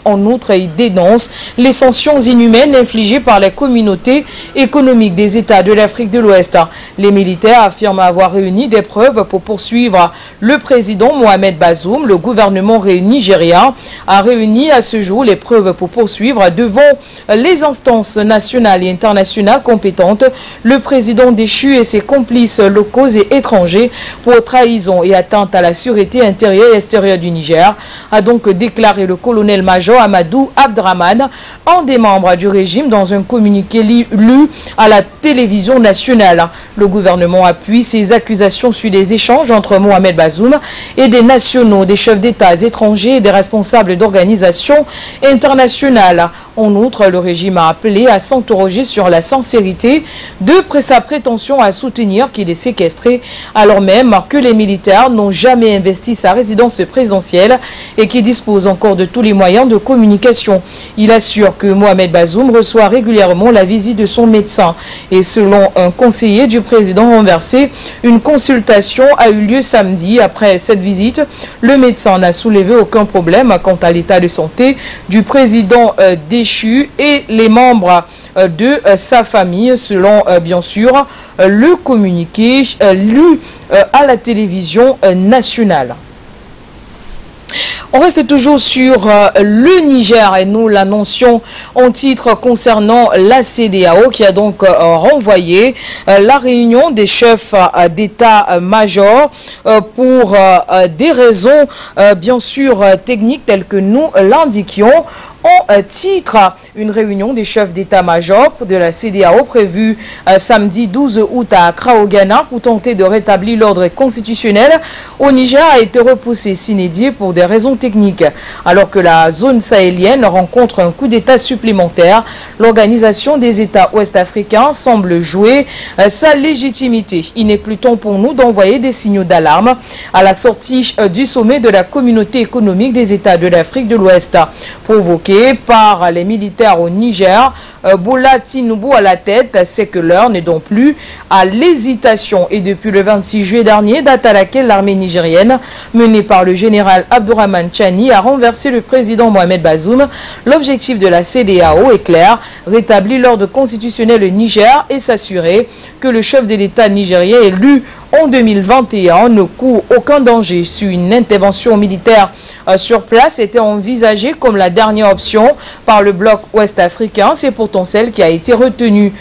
En outre, il dénonce les sanctions inhumaines infligées par les communautés économiques des États de l'Afrique de l'Ouest. Les militaires affirment avoir réuni des preuves pour poursuivre le président Mohamed Bazoum. Le gouvernement nigérien a réuni à ce jour les preuves pour poursuivre devant les instances nationales et internationales compétentes le président déchu et ses complices locaux et étrangers pour trahison et atteinte à la sûreté intérieure et extérieure du Niger, a donc déclaré le colonel-major Amadou Abdraman, un des membres du régime, dans un communiqué lu à la télévision nationale. Le gouvernement appuie ses accusations sur des échanges entre Mohamed Bazoum et des nationaux, des chefs d'État étrangers et des responsables d'organisations internationales. En outre, le régime a appelé à s'interroger sur la sincérité de sa prétention à soutenir qu'il est séquestré, alors même que les militaires n'ont jamais investi sa résidence présidentielle et qui dispose encore de tous les moyens de communication. Il assure que Mohamed Bazoum reçoit régulièrement la visite de son médecin. Et selon un conseiller du président renversé, une consultation a eu lieu samedi. Après cette visite, le médecin n'a soulevé aucun problème quant à l'état de santé du président déchu et les membres de sa famille, selon bien sûr le communiqué lu à la télévision nationale. On reste toujours sur le Niger et nous l'annoncions en titre concernant la CEDEAO qui a donc renvoyé la réunion des chefs d'état-major pour des raisons bien sûr techniques telles que nous l'indiquions. En titre, une réunion des chefs d'état-major de la CEDEAO prévue samedi 12 août à Accra au Ghana pour tenter de rétablir l'ordre constitutionnel au Niger a été repoussée sine die pour des raisons techniques. Alors que la zone sahélienne rencontre un coup d'état supplémentaire, l'organisation des États ouest-africains semble jouer sa légitimité. Il n'est plus temps pour nous d'envoyer des signaux d'alarme à la sortie du sommet de la communauté économique des États de l'Afrique de l'Ouest, provoqué par les militaires au Niger. Bola Tinubu à la tête, c'est que l'heure n'est donc plus à l'hésitation. Et depuis le 26 juillet dernier, date à laquelle l'armée nigérienne, menée par le général Abdourahmane Tchani, a renversé le président Mohamed Bazoum, l'objectif de la CEDEAO est clair, rétablir l'ordre constitutionnel au Niger et s'assurer que le chef de l'État nigérien élu en 2021 ne court aucun danger. Sur une intervention militaire sur place était envisagée comme la dernière option par le bloc ouest-africain. C'est pourtant celle qui a été retenue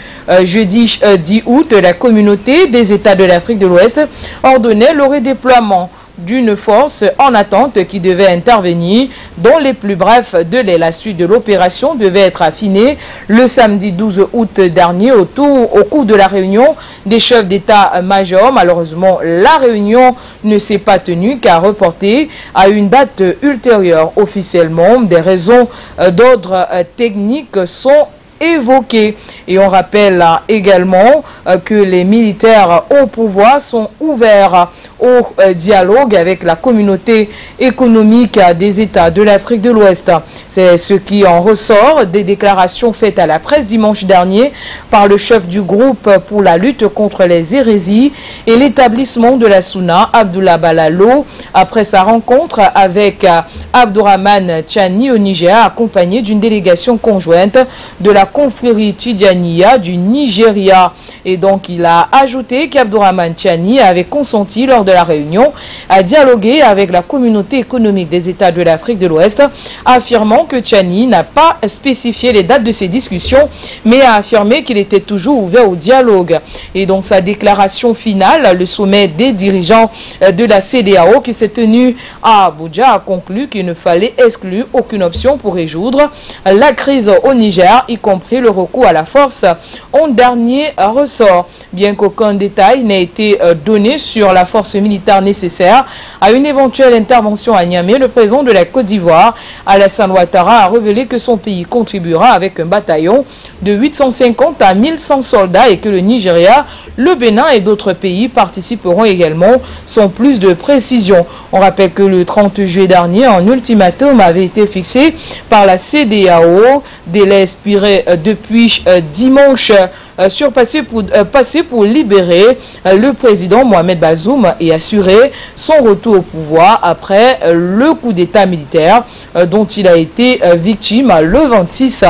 jeudi 10 août. La communauté des États de l'Afrique de l'Ouest ordonnait le redéploiement d'une force en attente qui devait intervenir dans les plus brefs délais. La suite de l'opération devait être affinée le samedi 12 août dernier au cours de la réunion des chefs d'état-major. Malheureusement, la réunion ne s'est pas tenue car reportée à une date ultérieure. Officiellement, des raisons d'ordre technique sont évoquées. Et on rappelle également que les militaires au pouvoir sont ouverts au dialogue avec la communauté économique des États de l'Afrique de l'Ouest. C'est ce qui en ressort des déclarations faites à la presse dimanche dernier par le chef du groupe pour la lutte contre les hérésies et l'établissement de la Sunna, Abdoulaye Balalo, après sa rencontre avec Abdourahmane Tchani au Niger, accompagné d'une délégation conjointe de la confrérie Tidjaniya du Nigeria. Et donc il a ajouté qu'Abdourahmane Tchani avait consenti lors de la réunion à dialoguer avec la communauté économique des États de l'Afrique de l'Ouest, affirmant que Tchani n'a pas spécifié les dates de ces discussions, mais a affirmé qu'il était toujours ouvert au dialogue. Et donc sa déclaration finale, le sommet des dirigeants de la CEDEAO qui s'est tenu à Abuja, a conclu qu'il ne fallait exclure aucune option pour résoudre la crise au Niger, y compris le recours à la force en dernier ressort. Bien qu'aucun détail n'ait été donné sur la force militaire nécessaire à une éventuelle intervention à Niamey, le président de la Côte d'Ivoire, Alassane Ouattara, a révélé que son pays contribuera avec un bataillon de 850 à 1100 soldats et que le Nigeria, le Bénin et d'autres pays participeront également, sans plus de précision. On rappelle que le 30 juillet dernier, un ultimatum avait été fixé par la CEDEAO, délai expiré depuis dimanche passer pour libérer le président Mohamed Bazoum et assurer son retour au pouvoir après le coup d'État militaire dont il a été victime le 26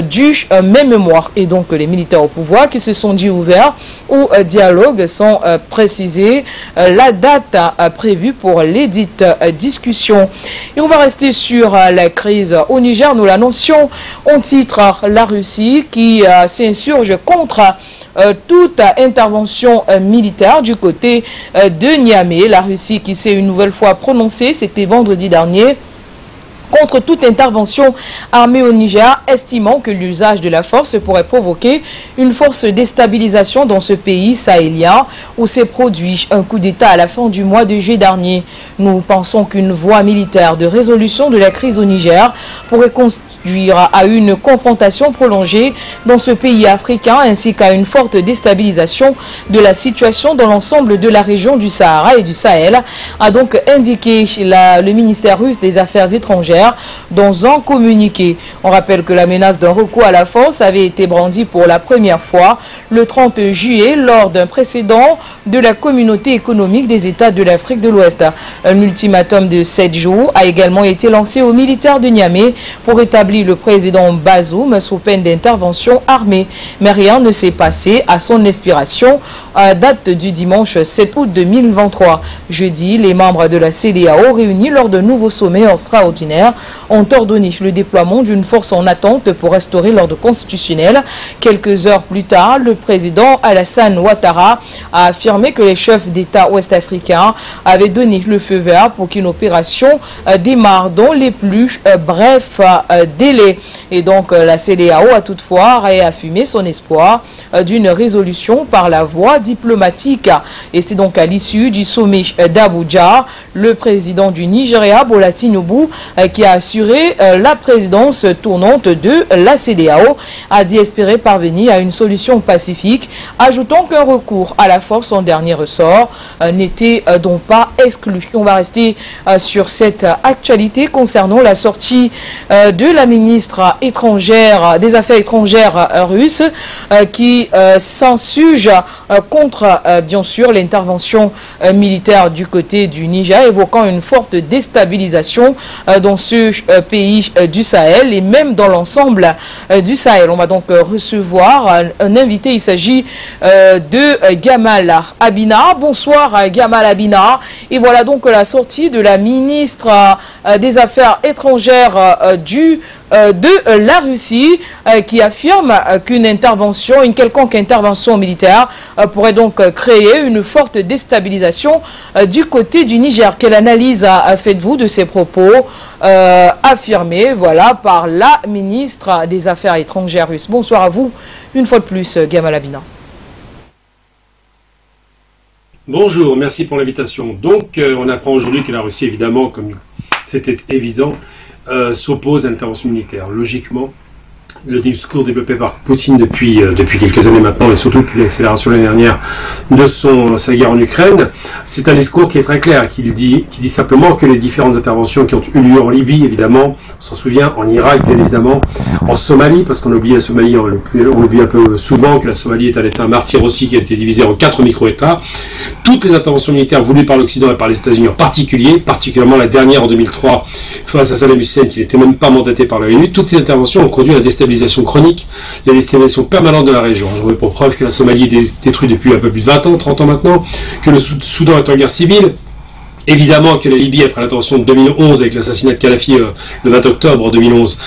du même mois. Et donc les militaires au pouvoir qui se sont dit ouverts au dialogue sans préciser la date prévue pour les dites discussions. Et on va rester sur la crise au Niger. Nous l'annoncions, on titre la Russie qui s'insurge contre toute intervention militaire du côté de Niamey. La Russie qui s'est une nouvelle fois prononcée, c'était vendredi dernier, contre toute intervention armée au Niger, estimant que l'usage de la force pourrait provoquer une force déstabilisation dans ce pays sahélien où s'est produit un coup d'État à la fin du mois de juillet dernier. Nous pensons qu'une voie militaire de résolution de la crise au Niger pourrait conduire à une confrontation prolongée dans ce pays africain ainsi qu'à une forte déstabilisation de la situation dans l'ensemble de la région du Sahara et du Sahel, a donc indiqué le ministère russe des Affaires étrangères dans un communiqué. On rappelle que la menace d'un recours à la force avait été brandie pour la première fois le 30 juillet lors d'un précédent de la communauté économique des États de l'Afrique de l'Ouest. Un ultimatum de 7 jours a également été lancé aux militaires de Niamey pour établir le président Bazoum sous peine d'intervention armée. Mais rien ne s'est passé à son expiration à date du dimanche 7 août 2023. Jeudi, les membres de la CEDEAO réunis lors d'un nouveau sommet extraordinaire ont ordonné le déploiement d'une force en attente pour restaurer l'ordre constitutionnel. Quelques heures plus tard, le président Alassane Ouattara a affirmé que les chefs d'État ouest-africains avaient donné le feu vert pour qu'une opération démarre dans les plus brefs délais. Et donc la CEDEAO a toutefois réaffirmé son espoir d'une résolution par la voie diplomatique. Et c'est donc à l'issue du sommet d'Abuja, le président du Nigeria, Bola Tinubu, qui a assuré la présidence tournante de la CEDEAO, a dit espérer parvenir à une solution pacifique, ajoutant qu'un recours à la force en dernier ressort n'était donc pas exclu. On va rester sur cette actualité concernant la sortie de la ministre étrangère des Affaires étrangères russe qui s'insurge contre bien sûr l'intervention militaire du côté du Niger, évoquant une forte déstabilisation dans ce pays du Sahel et même dans l'ensemble du Sahel. On va donc recevoir un invité, il s'agit de Gamal Abina. Bonsoir Gamal Abina. Et voilà donc la sortie de la ministre des Affaires étrangères de la Russie qui affirme qu'une intervention, une quelconque intervention militaire pourrait donc créer une forte déstabilisation du côté du Niger. Quelle analyse faites-vous de ces propos affirmés voilà, par la ministre des Affaires étrangères russe? Bonsoir à vous, une fois de plus, Gamal Abina. Bonjour, merci pour l'invitation. Donc, on apprend aujourd'hui que la Russie, évidemment, comme c'était évident, s'oppose à l'intervention militaire. Logiquement, le discours développé par Poutine depuis quelques années maintenant, et surtout depuis l'accélération l'année dernière de sa guerre en Ukraine, c'est un discours qui est très clair, qui dit simplement que les différentes interventions qui ont eu lieu en Libye, évidemment, on s'en souvient, en Irak, bien évidemment, en Somalie, parce qu'on oublie la Somalie, on oublie un peu souvent que la Somalie est un État martyr aussi, qui a été divisé en 4 micro-États. Toutes les interventions militaires voulues par l'Occident et par les États-Unis en particulier, particulièrement la dernière en 2003, face à Saddam Hussein, qui n'était même pas mandaté par l'ONU, toutes ces interventions ont conduit à la déstabilisation chronique, la déstabilisation permanente de la région. J'en veux pour preuve que la Somalie est détruite depuis un peu plus de 20 ans, 30 ans maintenant, que le Soudan est en guerre civile. Évidemment que la Libye, après l'intervention de 2011 avec l'assassinat de Kadhafi le 20 octobre 2011,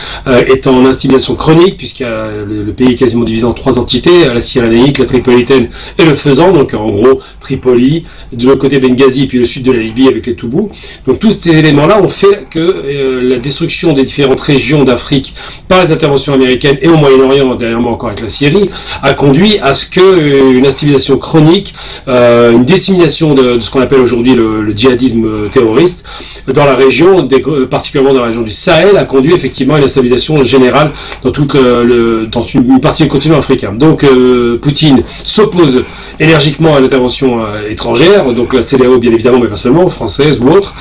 est en instabilation chronique, puisqu'il y a le pays est quasiment divisé en 3 entités, la Cyrénaïque, la Tripolitaine et le Fezzan, donc en gros Tripoli, de l'autre côté Benghazi, puis le sud de la Libye avec les Toubous. Donc tous ces éléments-là ont fait que la destruction des différentes régions d'Afrique par les interventions américaines et au Moyen-Orient, dernièrement encore avec la Syrie, a conduit à ce que une instabilation chronique, une dissémination de ce qu'on appelle aujourd'hui le djihadisme terroriste dans la région, particulièrement dans la région du Sahel, a conduit effectivement à une instabillisation générale dans dans une partie du continent africain. Donc Poutine s'oppose énergiquement à l'intervention étrangère, donc la CEDEAO bien évidemment, mais pas seulement, française ou autre,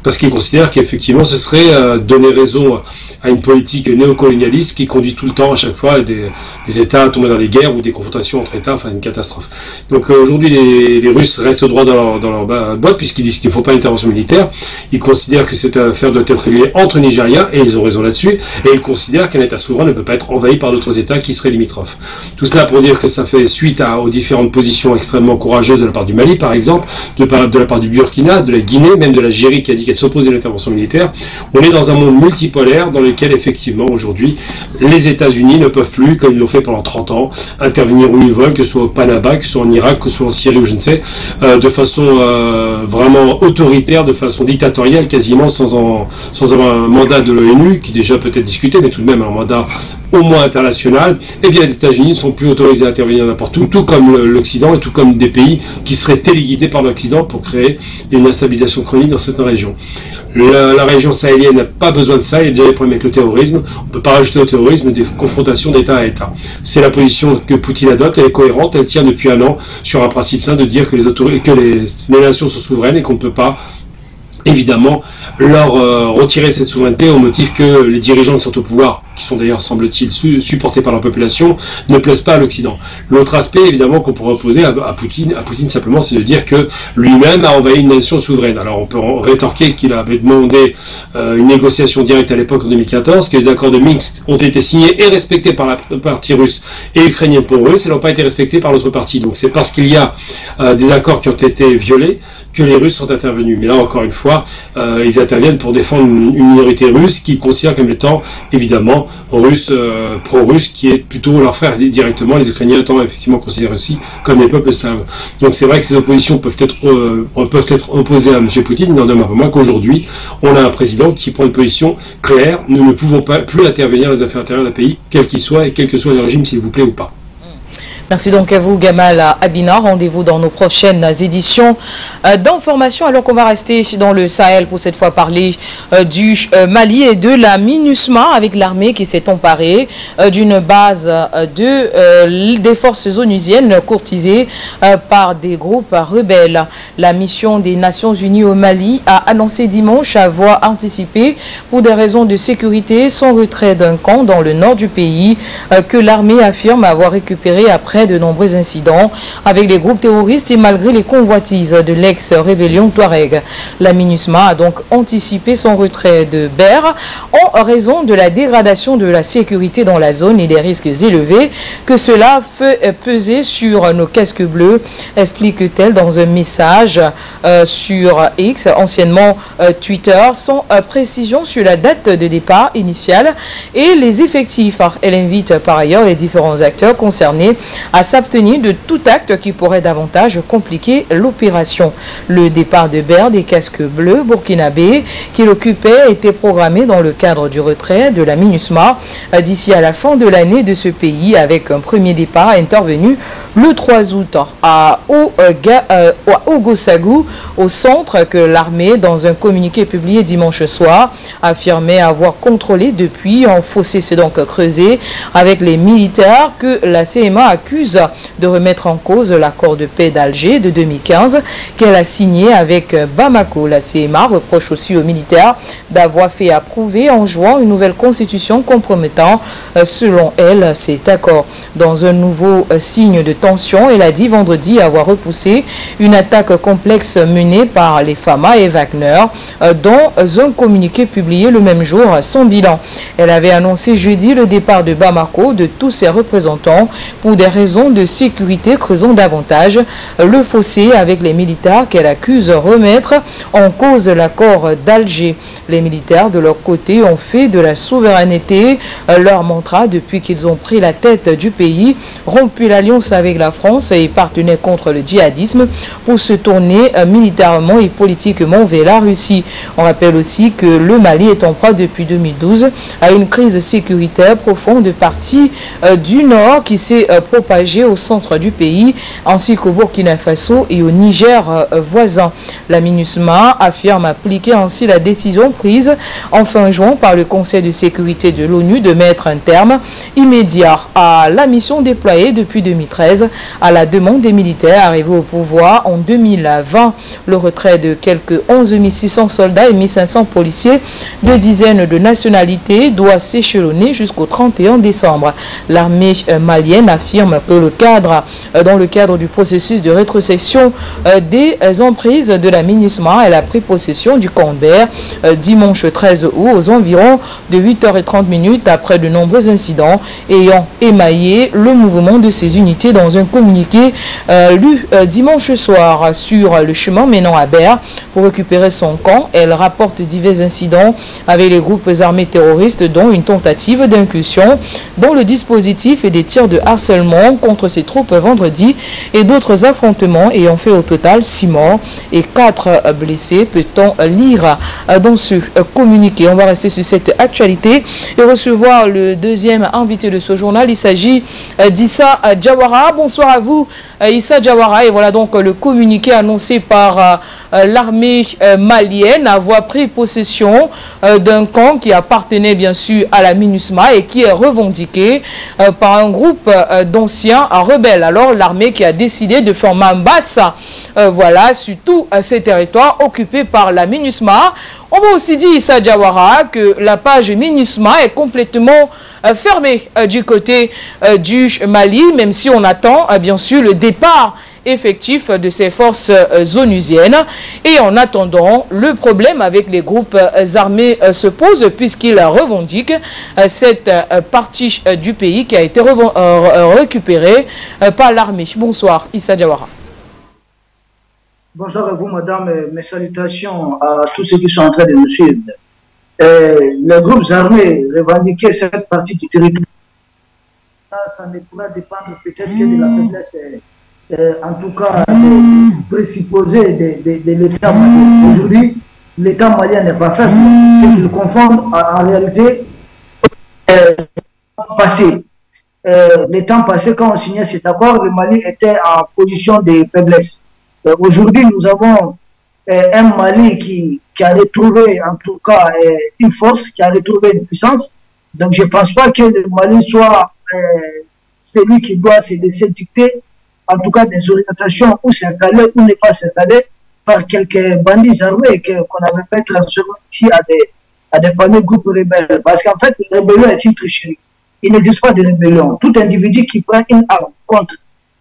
parce qu'il considère qu'effectivement ce serait donner raison à une politique néocolonialiste qui conduit tout le temps, à chaque fois, des États à tomber dans les guerres ou des confrontations entre États, enfin une catastrophe. Donc aujourd'hui, les Russes restent droit dans leur boîte, puisqu'ils disent qu'il ne faut pas d'intervention militaire. Ils considèrent que cette affaire doit être réglée entre Nigériens, et ils ont raison là-dessus, et ils considèrent qu'un État souverain ne peut pas être envahi par d'autres États qui seraient limitrophes. Tout cela pour dire que ça fait suite aux différentes positions extrêmement courageuses de la part du Mali, par exemple, de la part du Burkina, de la Guinée, même de l'Algérie qui a dit qu'elle s'opposait à l'intervention militaire. On est dans un monde multipolaire dans lequel, effectivement, aujourd'hui, les États-Unis ne peuvent plus, comme ils l'ont fait pendant 30 ans, intervenir où ils veulent, que ce soit au Panama, que ce soit en Irak, que ce soit en Syrie ou je ne sais, de façon vraiment autoritaire, de façon dictatoriale, quasiment sans avoir un mandat de l'ONU, qui déjà peut être discuté, mais tout de même un mandat au moins international. Eh bien, les États-Unis ne sont plus autorisés à intervenir n'importe où, tout comme l'Occident et tout comme des pays qui seraient téléguidés par l'Occident pour créer une instabilisation chronique dans certaines régions. La région sahélienne n'a pas besoin de ça, il y a déjà des problèmes avec le terrorisme. On ne peut pas rajouter au terrorisme des confrontations d'État à État. C'est la position que Poutine adopte, elle est cohérente, elle tient depuis un an sur un principe sain de dire que les nations sont souveraines et qu'on ne peut pas évidemment leur retirer cette souveraineté au motif que les dirigeants qui sont au pouvoir, qui sont d'ailleurs semble-t-il supportés par leur population, ne plaisent pas à l'Occident. L'autre aspect évidemment qu'on pourrait opposer à Poutine simplement, c'est de dire que lui-même a envahi une nation souveraine. Alors on peut rétorquer qu'il avait demandé une négociation directe à l'époque en 2014, que les accords de Minsk ont été signés et respectés par la partie russe et ukrainienne pour eux, et n'ont pas été respectés par l'autre partie. Donc c'est parce qu'il y a des accords qui ont été violés que les Russes sont intervenus. Mais là, encore une fois, ils interviennent pour défendre une minorité russe qui considère comme étant, évidemment, pro-russe, qui est plutôt leur frère directement, les Ukrainiens étant effectivement considérés aussi comme des peuples slaves. Donc c'est vrai que ces oppositions peuvent être opposées à M. Poutine, il n'en demeure pas moins qu'aujourd'hui, on a un président qui prend une position claire, nous ne pouvons pas plus intervenir dans les affaires intérieures d'un pays, quel qu'il soit, et quel que soit le régime, s'il vous plaît ou pas. Merci donc à vous, Gamal Abina. Rendez-vous dans nos prochaines éditions d'information. Alors qu'on va rester dans le Sahel pour cette fois parler du Mali et de la MINUSMA avec l'armée qui s'est emparée d'une base des forces onusiennes courtisées par des groupes rebelles. La mission des Nations Unies au Mali a annoncé dimanche avoir anticipé pour des raisons de sécurité son retrait d'un camp dans le nord du pays que l'armée affirme avoir récupéré après de nombreux incidents avec les groupes terroristes et malgré les convoitises de l'ex-rébellion Touareg. La MINUSMA a donc anticipé son retrait de Ber en raison de la dégradation de la sécurité dans la zone et des risques élevés que cela fait peser sur nos casques bleus, explique-t-elle dans un message sur X, anciennement Twitter, sans précision sur la date de départ initiale et les effectifs. Elle invite par ailleurs les différents acteurs concernés à s'abstenir de tout acte qui pourrait davantage compliquer l'opération. Le départ de Ber des casques bleus burkinabés qu'il occupait était programmé dans le cadre du retrait de la MINUSMA d'ici à la fin de l'année de ce pays, avec un premier départ intervenu le 3 août à Ogosagou, au centre que l'armée, dans un communiqué publié dimanche soir, affirmait avoir contrôlé depuis. Un fossé s'est donc creusé avec les militaires que la CMA accuse de remettre en cause l'accord de paix d'Alger de 2015 qu'elle a signé avec Bamako. La CMA reproche aussi aux militaires d'avoir fait approuver en juin une nouvelle constitution compromettant, selon elle, cet accord. Dans un nouveau signe de tension, elle a dit vendredi avoir repoussé une attaque complexe menée par les Fama et Wagner, dont un communiqué publié le même jour sans bilan. Elle avait annoncé jeudi le départ de Bamako de tous ses représentants pour des raisons de sécurité, creusant davantage le fossé avec les militaires qu'elle accuse remettre en cause l'accord d'Alger. Les militaires, de leur côté, ont fait de la souveraineté leur mantra depuis qu'ils ont pris la tête du pays, rompu l'alliance avec la France et partenaient contre le djihadisme pour se tourner militairement et politiquement vers la Russie. On rappelle aussi que le Mali est en proie depuis 2012 à une crise sécuritaire profonde de partie du Nord qui s'est propagée propagée au centre du pays, ainsi qu'au Burkina Faso et au Niger voisin. La MINUSMA affirme appliquer ainsi la décision prise en fin juin par le Conseil de sécurité de l'ONU de mettre un terme immédiat à la mission déployée depuis 2013 à la demande des militaires arrivés au pouvoir en 2020. Le retrait de quelques 11 600 soldats et 1500 policiers de dizaines de nationalités doit s'échelonner jusqu'au 31 décembre. L'armée malienne affirme que dans le cadre du processus de rétrocession des emprises de la MINUSMA, elle a pris possession du camp Bert dimanche 13 août aux environs de 8h30 après de nombreux incidents ayant émaillé le mouvement de ces unités. Dans un communiqué lu dimanche soir sur le chemin menant à Bert pour récupérer son camp, elle rapporte divers incidents avec les groupes armés terroristes, dont une tentative d'incursion dans le dispositif et des tirs de harcèlement contre ses troupes vendredi et d'autres affrontements ayant fait au total 6 morts et 4 blessés, peut-on lire dans ce communiqué. On va rester sur cette actualité et recevoir le deuxième invité de ce journal. Il s'agit d'Issa Diawara. Bonsoir à vous, Issa Diawara. Et voilà donc le communiqué annoncé par l'armée malienne avoir pris possession d'un camp qui appartenait bien sûr à la MINUSMA et qui est revendiqué par un groupe d'anciens rebelles. Alors l'armée qui a décidé de faire main basse voilà, sur tous ces territoires occupés par la MINUSMA. On va aussi dire, Issa Diawara, que la page MINUSMA est complètement fermée du côté du Mali, même si on attend bien sûr le départ effectif de ces forces onusiennes. Et en attendant, le problème avec les groupes armés se pose puisqu'ils revendiquent cette partie du pays qui a été récupérée par l'armée. Bonsoir, Issa Diawara. Bonsoir à vous, madame. Mes salutations à tous ceux qui sont en train de nous suivre. Les groupes armés revendiquaient cette partie du territoire. Ça ne pourra dépendre peut-être que de la faiblesse, en tout cas, des présupposés de l'État malien. Aujourd'hui, l'État malien n'est pas faible. C'est qu'ils confondent en réalité passé. Le temps passé, quand on signait cet accord, le Mali était en position de faiblesse. Aujourd'hui, nous avons un Mali qui a retrouvé, en tout cas, une force, qui a retrouvé une puissance. Donc, je ne pense pas que le Mali soit celui qui doit se laisser dicter, en tout cas, des orientations où s'installer ou ne pas s'installer par quelques bandits armés qu'on avait fait transférer ici à des fameux groupes rebelles. Parce qu'en fait, la rébellion est une tricherie. Il n'existe pas de rébellion. Tout individu qui prend une arme contre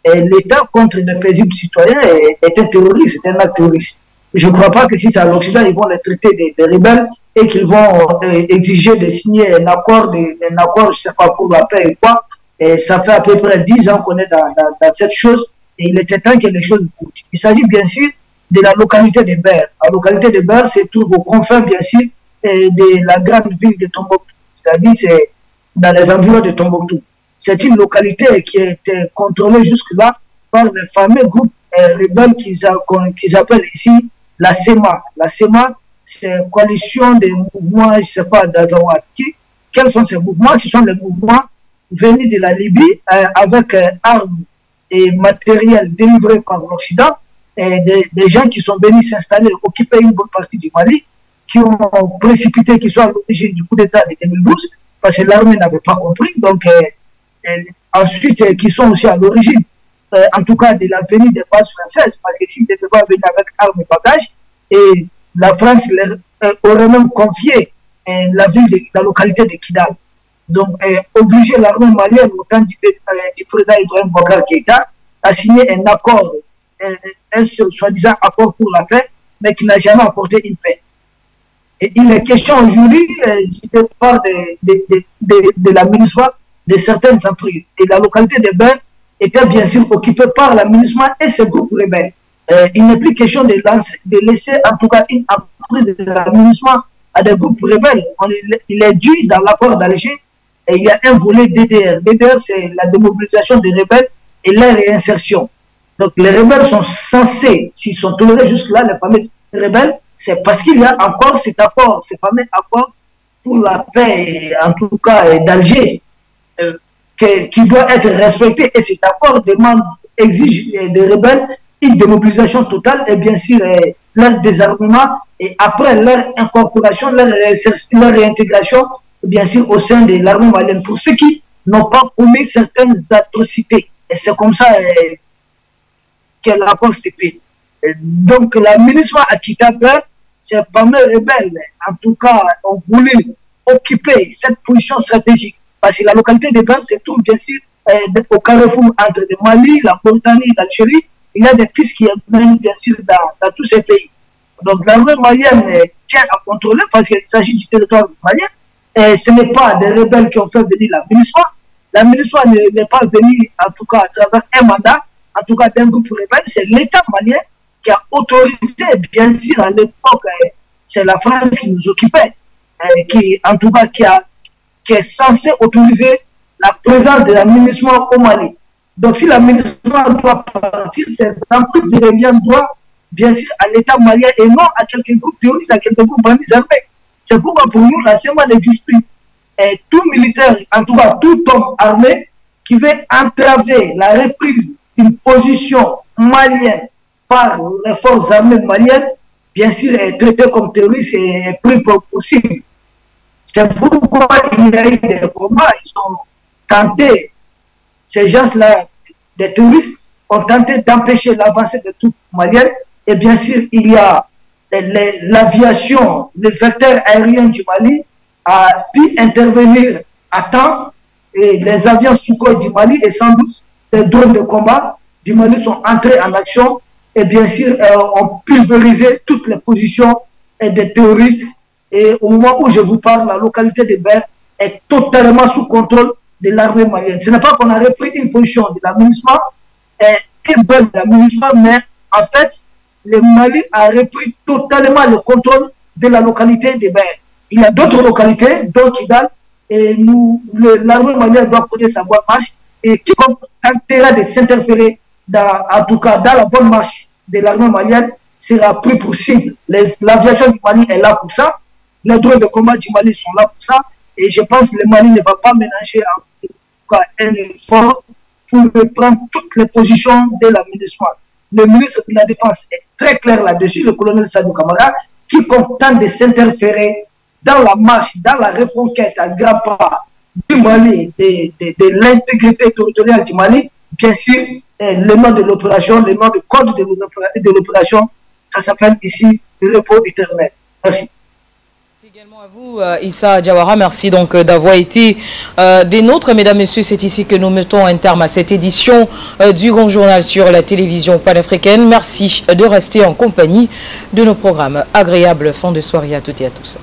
l'État, contre de paisibles citoyens, est un terroriste, c'est un acte terroriste. Je ne crois pas que si c'est à l'Occident, ils vont les traiter des rebelles et qu'ils vont exiger de signer un accord, je ne sais pas, pour la paix et quoi. Et ça fait à peu près 10 ans qu'on est dans cette chose et il était temps que les choses bougent. Il s'agit bien sûr de la localité de Bert. La localité de Bert se trouve aux confins, bien sûr, de la grande ville de Tombouctou. C'est-à-dire c'est dans les environs de Tombouctou. C'est une localité qui était contrôlée jusque-là par les fameux groupes rebelles qu'ils appellent ici la SEMA. La SEMA, c'est une coalition de mouvements, je ne sais pas, d'Azawati. Quels sont ces mouvements? Ce sont les mouvements venus de la Libye avec armes et matériel délivré par l'Occident, et des gens qui sont venus s'installer, occuper une bonne partie du Mali, qui ont précipité, qui sont à l'origine du coup d'État de 2012, parce que l'armée n'avait pas compris, donc ensuite qui sont aussi à l'origine, en tout cas de la venue des bases françaises, parce que s'ils n'étaient pas venus avec armes et bagages, et la France leur aurait même confié la localité de Kidal. Donc, obliger l'armée malienne, au temps du président Ibrahim Boubacar Keïta, à signer un accord, un soi-disant accord pour la paix, mais qui n'a jamais apporté une paix. Et il est question aujourd'hui, je parle de la MINUSMA, de certaines emprises. Et la localité de Bert était bien sûr occupée par la MINUSMA et ses groupes rebelles. Il n'est plus question de laisser en tout cas une emprise de la MINUSMA à des groupes rebelles. Il est dû dans l'accord d'Alger. Et il y a un volet DDR. DDR, c'est la démobilisation des rebelles et leur réinsertion. Donc, les rebelles sont censés, s'ils sont tolérés jusque-là, les fameux rebelles, c'est parce qu'il y a encore cet accord, ce fameux accord pour la paix, en tout cas d'Alger. qui doit être respecté. Et cet accord exige des rebelles une démobilisation totale et bien sûr leur désarmement et après leur incorporation, leur réintégration, bien sûr, au sein de l'armée malienne. Pour ceux qui n'ont pas commis certaines atrocités. Et c'est comme ça que l'accord s'est fait. Donc, la MINUSMA a quitté ces fameux rebelles, en tout cas, ont voulu occuper cette position stratégique. Parce que la localité de Berne se trouve bien sûr au carrefour entre le Mali, la Mauritanie et l'Algérie. Il y a des pistes qui mènent bien sûr dans tous ces pays. Donc l'armée malienne tient à contrôler parce qu'il s'agit du territoire malien. Et ce n'est pas des rebelles qui ont fait venir la MINUSMA. La MINUSMA n'est pas venue en tout cas à travers un mandat, en tout cas d'un groupe rebelle. C'est l'État malien qui a autorisé, bien sûr à l'époque, c'est la France qui nous occupait, qui en tout cas qui est censé autoriser la présence de la MINUSMA au Mali. Donc si la MINUSMA doit partir, ces emprises iraniennes doivent bien sûr à l'État malien et non à quelques groupes terroristes, à quelques groupes bandits armés. C'est pourquoi pour nous, la CEMA n'existe plus. Et tout militaire, en tout cas tout homme armé, qui veut entraver la reprise d'une position malienne par les forces armées maliennes, bien sûr est traité comme terroriste et est pris pour possible. C'est pourquoi il y a eu des combats, ils ont tenté, ces gens-là, des terroristes, ont tenté d'empêcher l'avancée de troupes maliennes. Et bien sûr, il y a l'aviation, le vecteur aérien du Mali a pu intervenir à temps. Et les avions Sukhoi du Mali et sans doute les drones de combat du Mali sont entrés en action. Et bien sûr, ont pulvérisé toutes les positions des terroristes. Et au moment où je vous parle, la localité de Berne est totalement sous contrôle de l'armée malienne. Ce n'est pas qu'on a repris une position de la MINUSMA, une base de la MINUSMA, mais en fait, le Mali a repris totalement le contrôle de la localité de Berne. Il y a d'autres localités, dont Kidal, et l'armée malienne doit poser sa bonne marche, et quiconque tentera de s'interférer, en tout cas dans la bonne marche de l'armée malienne, sera pris pour cible. L'aviation du Mali est là pour ça, les drones de combat du Mali sont là pour ça, et je pense que le Mali ne va pas ménager en tout cas un effort pour reprendre toutes les positions de la MINUSMA. Le ministre de la Défense est très clair là-dessus, le colonel Sadou Kamara, qui tente de s'interférer dans la marche, dans la reconquête à grands pas du Mali, de l'intégrité territoriale du Mali. Bien sûr, le nom de l'opération, le nom de code de l'opération, ça s'appelle ici le repos éternel. Merci. Également à vous, Issa Diawara, merci donc d'avoir été des nôtres. Mesdames, Messieurs, c'est ici que nous mettons un terme à cette édition du Grand Journal sur la télévision panafricaine. Merci de rester en compagnie de nos programmes. Agréable fin de soirée à toutes et à tous.